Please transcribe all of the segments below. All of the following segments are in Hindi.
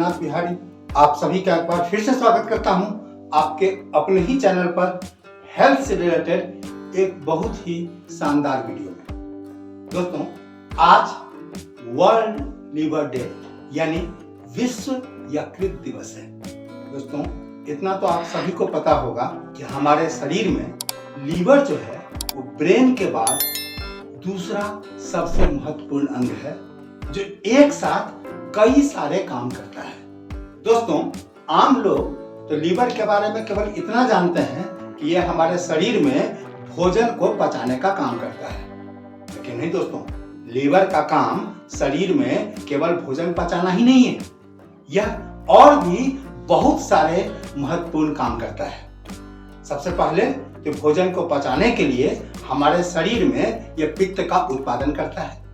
जगन्नाथ बिहारी आप सभी का एक बार फिर से स्वागत करता हूं आपके अपने ही चैनल पर हेल्थ से रिलेटेड एक बहुत ही शानदार वीडियो में। दोस्तों, आज वर्ल्ड लिवर डे यानी विश्व यकृत दिवस है। दोस्तों, इतना तो आप सभी को पता होगा कि हमारे शरीर में लीवर जो है वो ब्रेन के बाद दूसरा सबसे महत्वपूर्ण अंग है जो एक साथ कई सारे काम करता है। दोस्तों, आम लोग तो लीवर के बारे में केवल इतना जानते हैं कि यह हमारे शरीर में भोजन को पचाने का काम करता है, लेकिन नहीं दोस्तों, लीवर का काम शरीर में केवल भोजन पचाना ही नहीं है, यह और भी बहुत सारे महत्वपूर्ण काम करता है। सबसे पहले तो भोजन को पचाने के लिए हमारे शरीर में यह पित्त का उत्पादन करता है।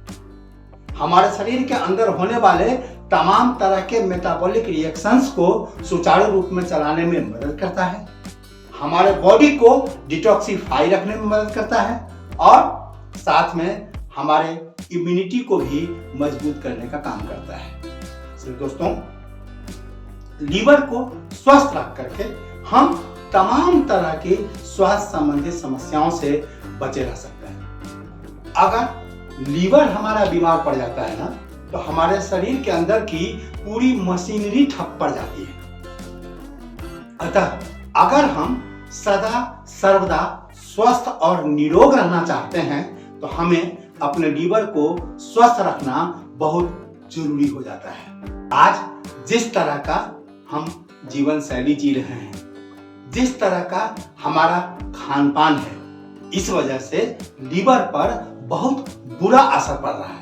हमारे शरीर के अंदर होने वाले तमाम तरह के मेटाबॉलिक रिएक्शंस को सुचारू रूप में चलाने में मदद करता है, हमारे बॉडी को डिटॉक्सिफाई रखने में मदद करता है और साथ में हमारे इम्यूनिटी को भी मजबूत करने का काम करता है। इसलिए दोस्तों, लीवर को स्वस्थ रख करके हम तमाम तरह की स्वास्थ्य संबंधी समस्याओं से बचे रह सकते हैं। अगर लीवर हमारा बीमार पड़ जाता है ना, तो हमारे शरीर के अंदर की पूरी मशीनरी ठप पड़ जाती है। अतः अगर हम सदा सर्वदा स्वस्थ और निरोग रहना चाहते हैं तो हमें अपने लीवर को स्वस्थ रखना बहुत जरूरी हो जाता है। आज जिस तरह का हम जीवन शैली जी रहे हैं, जिस तरह का हमारा खान पान है, इस वजह से लीवर पर बहुत बुरा असर पड़ रहा है।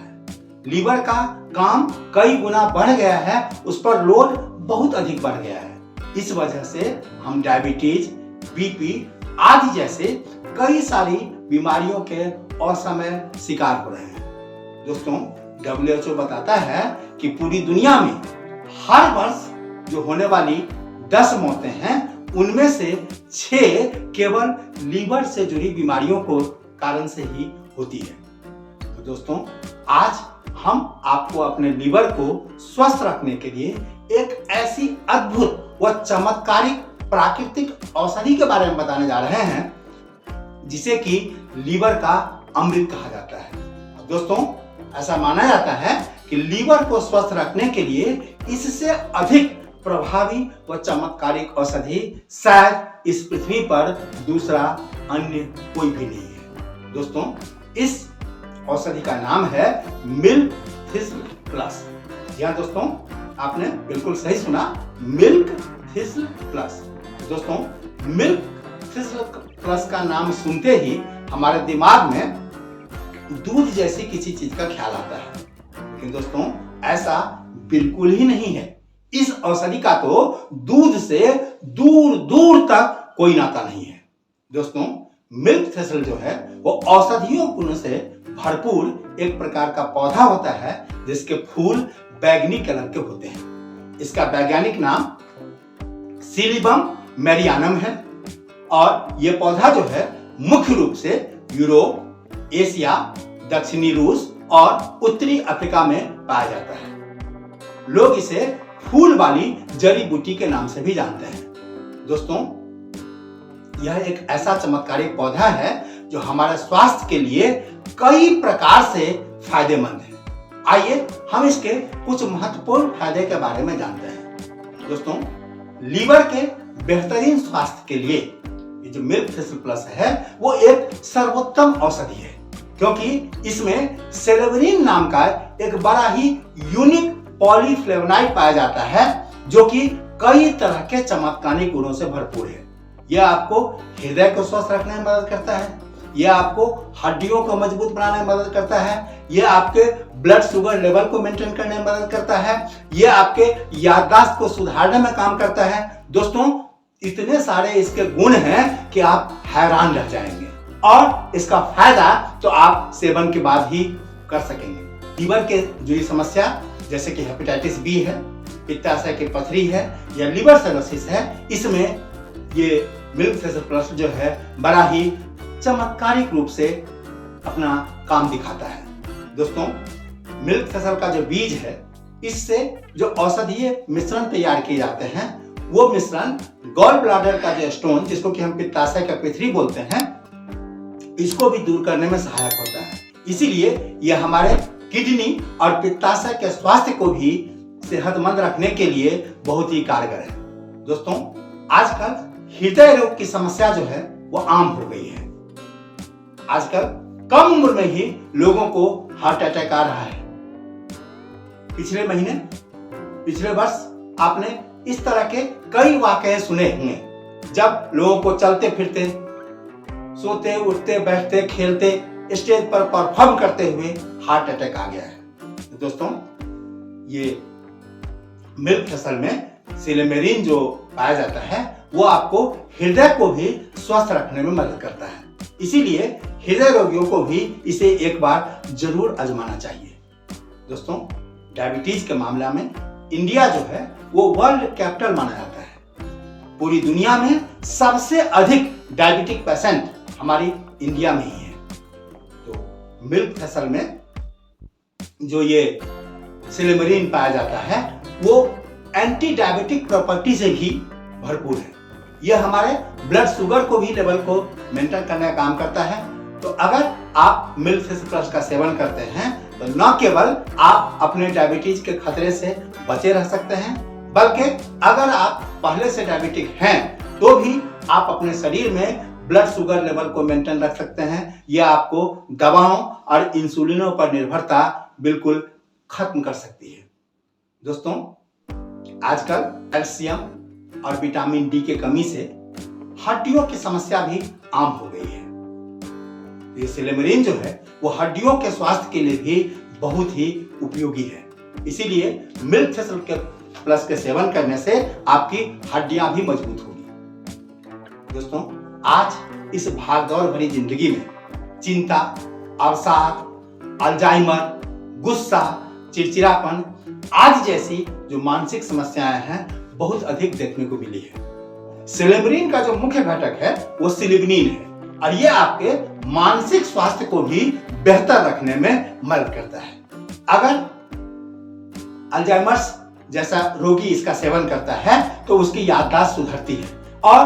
लीवर का काम कई गुना बढ़ गया है, उस पर लोड बहुत अधिक बढ़ गया है। इस वजह से हम डायबिटीज, बीपी आदि जैसे कई सारी बीमारियों के असमय शिकार हो रहे हैं। दोस्तों, WHO बताता है कि पूरी दुनिया में हर वर्ष जो होने वाली 10 मौतें हैं, उनमें से 6 केवल लीवर से जुड़ी बीमारियों को कारण से ही होती है। तो दोस्तों, आज हम आपको अपने लीवर को स्वस्थ रखने के लिए एक ऐसी अद्भुत व चमत्कारिक प्राकृतिक औषधि के बारे में बताने जा रहे हैं जिसे कि लीवर का अमृत कहा जाता है। दोस्तों, ऐसा माना जाता है कि लीवर को स्वस्थ रखने के लिए इससे अधिक प्रभावी व चमत्कारिक औषधि शायद इस पृथ्वी पर दूसरा अन्य कोई भी नहीं है। दोस्तों, इस औषधि का नाम है मिल्क थिस्ल प्लस। जी हाँ दोस्तों, आपने बिल्कुल सही सुना, मिल्क थिस्ल प्लस। दोस्तों, मिल्क थिस्ल प्लस का नाम सुनते ही हमारे दिमाग में दूध जैसी किसी चीज का ख्याल आता है, लेकिन दोस्तों ऐसा बिल्कुल ही नहीं है। इस औषधि का तो दूध से दूर दूर तक कोई नाता नहीं है। दोस्तों, मिल्क थिस्ल जो है वो औषधीय गुणों से भरपूर एक प्रकार का पौधा होता है जिसके फूल बैंगनी कलर के होते हैं। इसका वैज्ञानिक नाम सिलिबम मैरियानम है और यह पौधा जो है मुख्य रूप से यूरोप, एशिया, दक्षिणी रूस और उत्तरी अफ्रीका में पाया जाता है। लोग इसे फूल वाली जड़ी बूटी के नाम से भी जानते हैं। दोस्तों, यह एक ऐसा चमत्कारिक पौधा है जो हमारे स्वास्थ्य के लिए कई प्रकार से फायदेमंद है। आइए हम इसके कुछ महत्वपूर्ण फायदे के बारे में जानते हैं। दोस्तों, लीवर के बेहतरीन स्वास्थ्य के लिए ये जो मिल्क थिस्ल प्लस है वो एक सर्वोत्तम औषधि है, क्योंकि इसमें सेलेवरिन नाम का एक बड़ा ही यूनिक पॉलीफ्लेवोनाइड पाया जाता है जो कि कई तरह के चमत्कारिक गुणों से भरपूर है। यह आपको हृदय को स्वस्थ रखने में मदद करता है, यह आपको हड्डियों को मजबूत बनाने में मदद करता है, यह आपके ब्लड शुगर लेवल को मेंटेन करने में मदद करता है, यह आपके याददाश्त को सुधारने में काम करता है। दोस्तों, इतने सारे इसके गुण हैं कि आप हैरान रह जाएंगे और इसका फायदा तो आप सेवन के बाद ही कर सकेंगे। लीवर के जुड़ी समस्या जैसे कि हेपेटाइटिस बी है, पित्ताशय की पथरी है या लिवर सिरोसिस है, इसमें ये मिल्क थिस्ल प्लस जो है बड़ा ही चमत्कारिक रूप से अपना काम दिखाता है। दोस्तों, मिल्क थिस्ल का जो बीज है इससे जो औषधीय मिश्रण तैयार किए जाते हैं वो मिश्रण गॉल ब्लैडर का जो स्टोन, जिसको कि हम पित्ताशय का पृथ्वी बोलते हैं, इसको भी दूर करने में सहायक होता है। इसीलिए यह हमारे किडनी और पित्ताशय के स्वास्थ्य को भी सेहतमंद रखने के लिए बहुत ही कारगर है। दोस्तों, आजकल हृदय रोग की समस्या जो है वो आम हो गई है। आजकल कम उम्र में ही लोगों को हार्ट अटैक आ रहा है। पिछले वर्ष आपने इस तरह के कई वाकये सुने होंगे, जब लोगों को चलते फिरते, सोते उठते बैठते खेलते स्टेज पर परफॉर्म करते हुए हार्ट अटैक आ गया है। तो दोस्तों, ये मिल्क फसल में सिलेमेरिन जो पाया जाता है वो आपको हृदय को भी स्वस्थ रखने में मदद करता है। इसीलिए हृदय रोगियों को भी इसे एक बार जरूर आजमाना चाहिए। दोस्तों, डायबिटीज के मामला में इंडिया जो है वो वर्ल्ड कैपिटल माना जाता है। पूरी दुनिया में सबसे अधिक डायबिटिक पेशेंट हमारी इंडिया में ही है। तो मिल्क फसल में जो ये सिलेमेरिन पाया जाता है वो एंटी डायबिटिक प्रॉपर्टी से भी भरपूर है। यह हमारे ब्लड शुगर को भी लेवल को मेंटेन करने का काम करता है। तो अगर आप मिल्क फेस प्लस का सेवन करते हैं तो न केवल आप अपने डायबिटीज के खतरे से बचे रह सकते हैं, बल्कि अगर आप पहले से डायबिटिक हैं तो भी आप अपने शरीर में ब्लड शुगर लेवल को मेंटेन रख सकते हैं। यह आपको दवाओं और इंसुलिनों पर निर्भरता बिल्कुल खत्म कर सकती है। दोस्तों, आजकल कैल्शियम और विटामिन डी के कमी से हड्डियों की समस्या भी आम हो गई है। ये सिलेमेरिन जो है वो हड्डियों के स्वास्थ्य के लिए भी बहुत ही उपयोगी है। इसीलिए मिल्क फेस प्लस के सेवन करने से आपकी हड्डियां भी मजबूत होगी। दोस्तों, आज इस भागदौड़ भरी जिंदगी में चिंता, अवसाद, अल्जाइमर, गुस्सा, चिड़चिड़ापन आदि जैसी जो मानसिक समस्याएं हैं बहुत अधिक देखने को मिली है। सिलेमेरिन का जो मुख्य घटक है वो सिलिग्निन है और ये आपके मानसिक स्वास्थ्य को भी बेहतर रखने में मदद करता है। अगर अल्जाइमर्स जैसा रोगी इसका सेवन करता है तो उसकी याददाश्त सुधरती है, और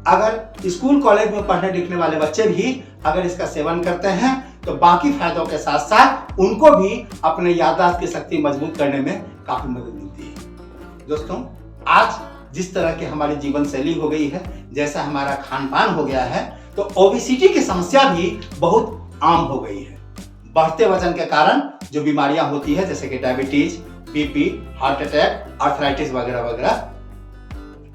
अगर स्कूल कॉलेज में पढ़ने लिखने वाले बच्चे भी अगर इसका सेवन करते हैं तो बाकी फायदों के साथ साथ उनको भी अपने याददाश्त की शक्ति मजबूत करने में काफी मदद मिलती है। दोस्तों, आज जिस तरह की हमारी जीवन शैली हो गई है, जैसा हमारा खान पान हो गया है, तो ओबेसिटी की समस्या भी बहुत आम हो गई है। बढ़ते वजन के कारण जो बीमारियां होती है जैसे कि diabetes, BP, heart attack, arthritis वगैरह वगैरह,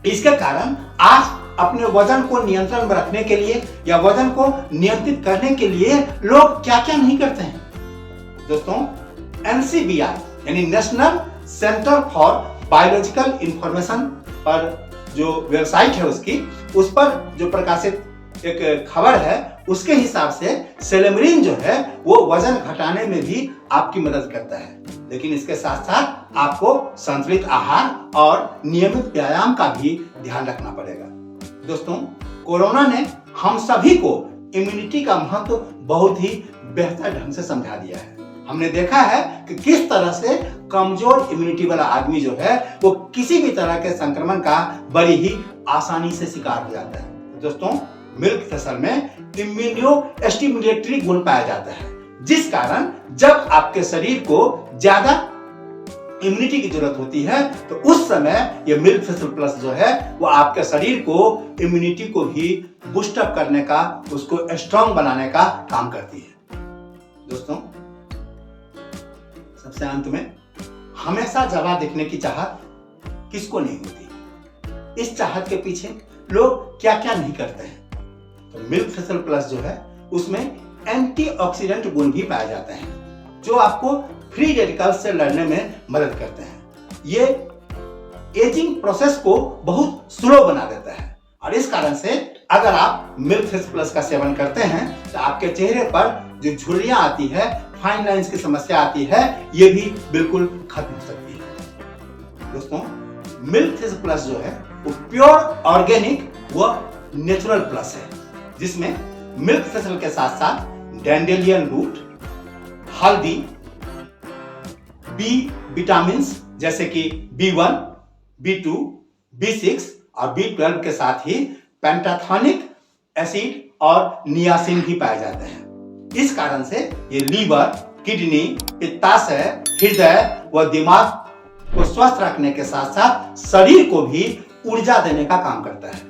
इसके कारण आज अपने वजन को नियंत्रण में रखने के लिए या वजन को नियंत्रित करने के लिए लोग क्या क्या नहीं करते हैं। दोस्तों, NCBI यानी national centre for biological information पर जो वेबसाइट है उसकी, उस पर जो प्रकाशित एक खबर है उसके हिसाब से सिलेमेरिन जो है वो वजन घटाने में भी आपकी मदद करता है। लेकिन इसके साथ साथ आपको संतुलित आहार और नियमित व्यायाम का भी ध्यान रखना पड़ेगा। दोस्तों, कोरोना ने हम सभी को इम्यूनिटी का महत्व बहुत ही बेहतर ढंग से समझा दिया है। हमने देखा है कि किस तरह से कमजोर इम्यूनिटी वाला आदमी जो है वो किसी भी तरह के संक्रमण का बड़ी ही आसानी से शिकार हो जाता है। दोस्तों, मिल्क फसल में इम्यूनो स्टिमुलेटरी गुण पाया जाता है, जिस कारण जब आपके शरीर को ज्यादा इम्यूनिटी की जरूरत होती है तो उस समय ये मिल्क फेस प्लस जो है वो आपके शरीर को इम्यूनिटी को भी बूस्ट अप करने का, उसको स्ट्रांग बनाने का काम करती है। दोस्तों, सबसे अंत में, हमेशा जवाब देखने की चाहत किसको नहीं होती? इस चाहत के पीछे लोग क्या क्या नहीं करते हैं। तो मिल्क फेस प्लस जो है उसमें एंटीऑक्सीडेंट गुण भी पाए जाते हैं जो आपको फ्री रेडिकल्स से लड़ने में मदद करते हैं। ये एजिंग प्रोसेस को बहुत स्लो बना देता है और इस कारण से अगर आप मिल्क फेस प्लस का सेवन करते हैं तो आपके चेहरे पर जो झुर्रियां आती है, फाइन लाइंस की समस्या आती है, ये भी बिल्कुल खत्म हो सकती है। दोस्तों, मिल्क फेस प्लस जो है वो प्योर ऑर्गेनिक व नेचुरल प्लस है, जिसमें मिल्क फेसल के साथ साथ डैंडेलियन रूट, हल्दी, बी विटामिन जैसे कि B1, B2, B6 और B12 के साथ ही पेंटाथॉनिक एसिड और नियासिन भी पाए जाते हैं। इस कारण से ये लीवर, किडनी, पित्ताशय, हृदय व दिमाग को स्वस्थ रखने के साथ साथ शरीर को भी ऊर्जा देने का काम करता है।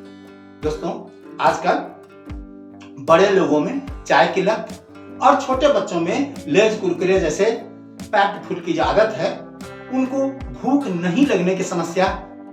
दोस्तों, आजकल बड़े लोगों में चाय की लत और छोटे बच्चों में लेज कुरकुरे जैसे पैक्ड फूड की जो आदत है, उनको भूख नहीं लगने की समस्या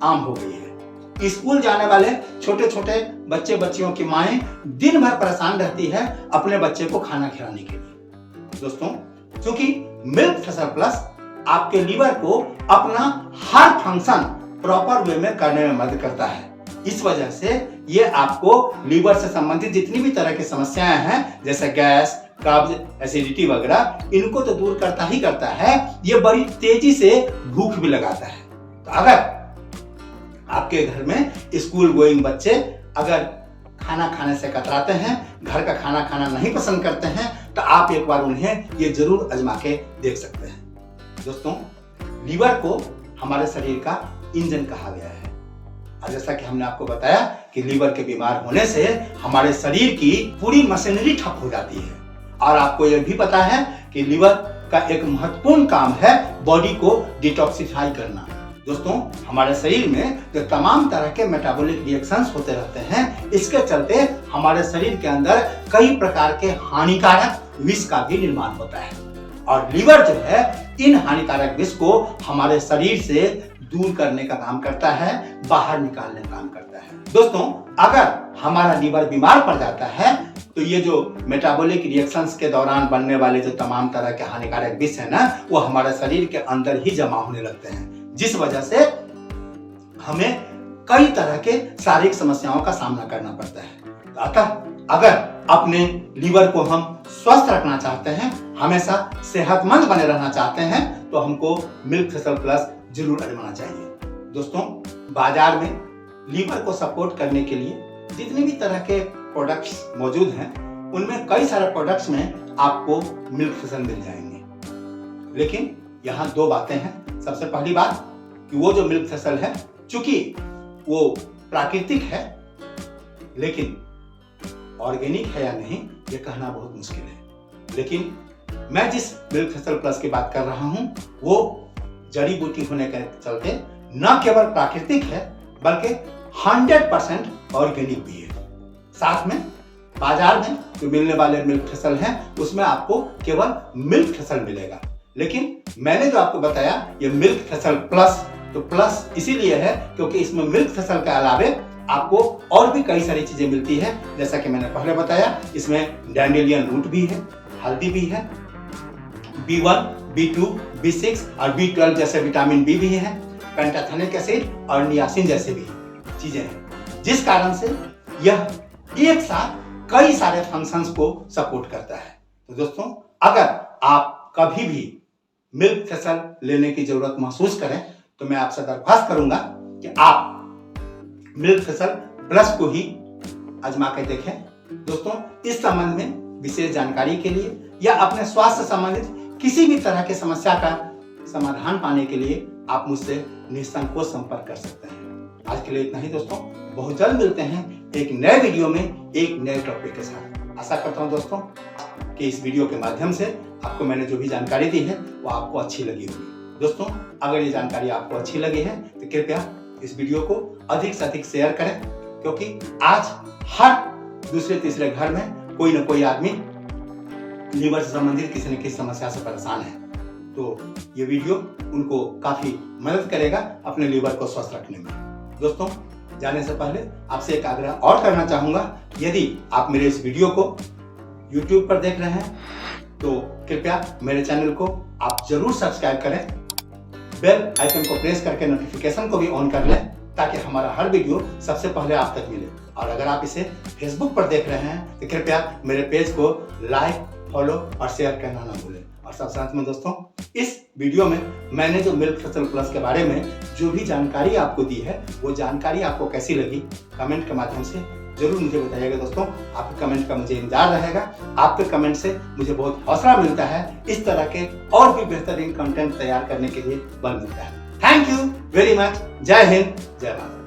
आम हो गई है। स्कूल जाने वाले छोटे छोटे बच्चे बच्चियों की माएं दिन भर परेशान रहती है अपने बच्चे को खाना खिलाने के लिए। दोस्तों, क्योंकि मिल्क थ्रेशर प्लस आपके लीवर को अपना हर फंक्शन प्रॉपर वे में करने में मदद करता है। इस वजह से ये आपको लीवर से संबंधित जितनी भी तरह की समस्याएं हैं, जैसे गैस, कब्ज, एसिडिटी वगैरह, इनको तो दूर करता ही करता है, ये बड़ी तेजी से भूख भी लगाता है। तो अगर आपके घर में स्कूल गोइंग बच्चे अगर खाना खाने से कतराते हैं, घर का खाना खाना नहीं पसंद करते हैं, तो आप एक बार उन्हें ये जरूर आजमा के देख सकते हैं। दोस्तों, लीवर को हमारे शरीर का इंजन कहा गया है। और जैसा कि हमने आपको बताया कि लीवर के बीमार होने से हमारे शरीर की पूरी मशीनरी ठप हो जाती है। और आपको यह भी पता है कि लीवर का एक महत्वपूर्ण काम है बॉडी को डिटॉक्सिफाई करना। दोस्तों, हमारे शरीर में जो तमाम तरह के मेटाबॉलिक रिएक्शंस होते रहते हैं, इसके चलते हमारे शरीर के अंदर कई प्रकार के हानिकारक विष का भी निर्माण होता है। और लीवर जो है इन हानिकारक विष को हमारे शरीर से दूर करने का काम करता है, बाहर निकालने का काम करता है। दोस्तों, अगर हमारा लीवर बीमार पड़ जाता है तो ये जो मेटाबॉलिक रिएक्शंस के दौरान बनने वाले जो तमाम तरह के हानिकारक विष है ना, वो हमारे शरीर के अंदर ही जमा होने लगते हैं, जिस वजह से हमें कई तरह के शारीरिक समस्याओं का सामना करना पड़ता है। अतः अगर अपने लीवर को हम स्वस्थ रखना चाहते हैं, हमेशा सेहतमंद बने रहना चाहते हैं, तो हमको मिल्क थ्रेशर प्लस जरूर आजमाना चाहिए। दोस्तों, बाजार में लीवर को सपोर्ट करने के लिए जितने भी तरह के प्रोडक्ट्स मौजूद हैं, उनमें कई सारे प्रोडक्ट्स में आपको मिल्क थ्रेशर मिल जाएंगे। लेकिन यहाँ दो बातें हैं। सबसे पहली बात कि वो जो मिल्क थ्रेशर है, चूंकि वो प्राकृतिक है, लेकिन ऑर्गेनिक है या नहीं ये कहना बहुत मुश्किल है। लेकिन मैं जिस मिल्क थ्रेशर प्लस की बात कर रहा हूँ, वो जड़ी बूटी होने के चलते न केवल प्राकृतिक है, बल्कि 100% ऑर्गेनिक भी है। साथ में बाजार में जो मिलने वाले मिल्क थ्रेशर हैं, उसमें आपको केवल मिल्क थ्रेशर मिलेगा। लेकिन मैंने जो आपको बताया ये मिल्क थ्रेशर प्लस, तो प्लस इसीलिए है क्योंकि इसमें मिल्क थ्रेशर के अलावे आपको और भी कई सारी चीजें मिलती है। जैसा कि मैंने पहले बताया, इसमें डैंडेलियन रूट भी है, हल्दी भी है, B1, B2, B6 और B12 जैसे विटामिन बी भी है, पेंटाथॉनिक एसिड और नियासिन जैसे भी चीजें हैं, जिस कारण से यह एक साथ कई सारे फंक्शंस को सपोर्ट करता है। तो दोस्तों, अगर आप कभी भी मिल्क थ्रेशर लेने की जरूरत महसूस करें, तो मैं आपसे दरख्वास्त करूंगा कि आप मिल्क थ्रेशर प्लस को ही आजमा के देखें। दोस्तों, इस संबंध में विशेष जानकारी के लिए या अपने स्वास्थ्य संबंधित किसी भी तरह की समस्या का समाधान पाने के लिए आप मुझसे निसंकोच संपर्क कर सकते हैं। आज के लिए इतना ही दोस्तों, बहुत जल्द मिलते हैं एक नए वीडियो में एक नए टॉपिक के साथ। आशा करता हूं दोस्तों कि इस वीडियो के माध्यम से आपको मैंने जो भी जानकारी दी है वो आपको अच्छी लगी होगी। दोस्तों, अगर ये जानकारी आपको अच्छी लगी है तो कृपया इस वीडियो को अधिक से अधिक शेयर करें, क्योंकि आज हर दूसरे तीसरे घर में कोई न कोई आदमी लीवर से संबंधित किसी न किसी समस्या से परेशान है। तो ये वीडियो उनको काफी मदद करेगा अपने लीवर को स्वस्थ रखने में। दोस्तों, जाने से पहले आपसे एक आग्रह और करना चाहूंगा, यदि आप मेरे इस वीडियो को YouTube पर देख रहे हैं तो कृपया मेरे चैनल को आप जरूर सब्सक्राइब करें, बेल आइकन को प्रेस करके नोटिफिकेशन को भी ऑन कर लें, ताकि हमारा हर वीडियो सबसे पहले आप तक मिले। और अगर आप इसे फेसबुक पर देख रहे हैं तो कृपया मेरे पेज को लाइक, फॉलो और शेयर करना ना भूलें। और साथ साथ में दोस्तों, इस वीडियो में मैंने जो मिल्क थ्रेशर प्लस के बारे में जो भी जानकारी आपको दी है, वो जानकारी आपको कैसी लगी कमेंट के माध्यम से जरूर मुझे बताइएगा। दोस्तों, आपके कमेंट का मुझे इंतजार रहेगा। आपके कमेंट से मुझे बहुत हौसला मिलता है, इस तरह के और भी बेहतरीन कंटेंट तैयार करने के लिए बल मिलता है। Thank you very much. जय हिंद, जय भारत।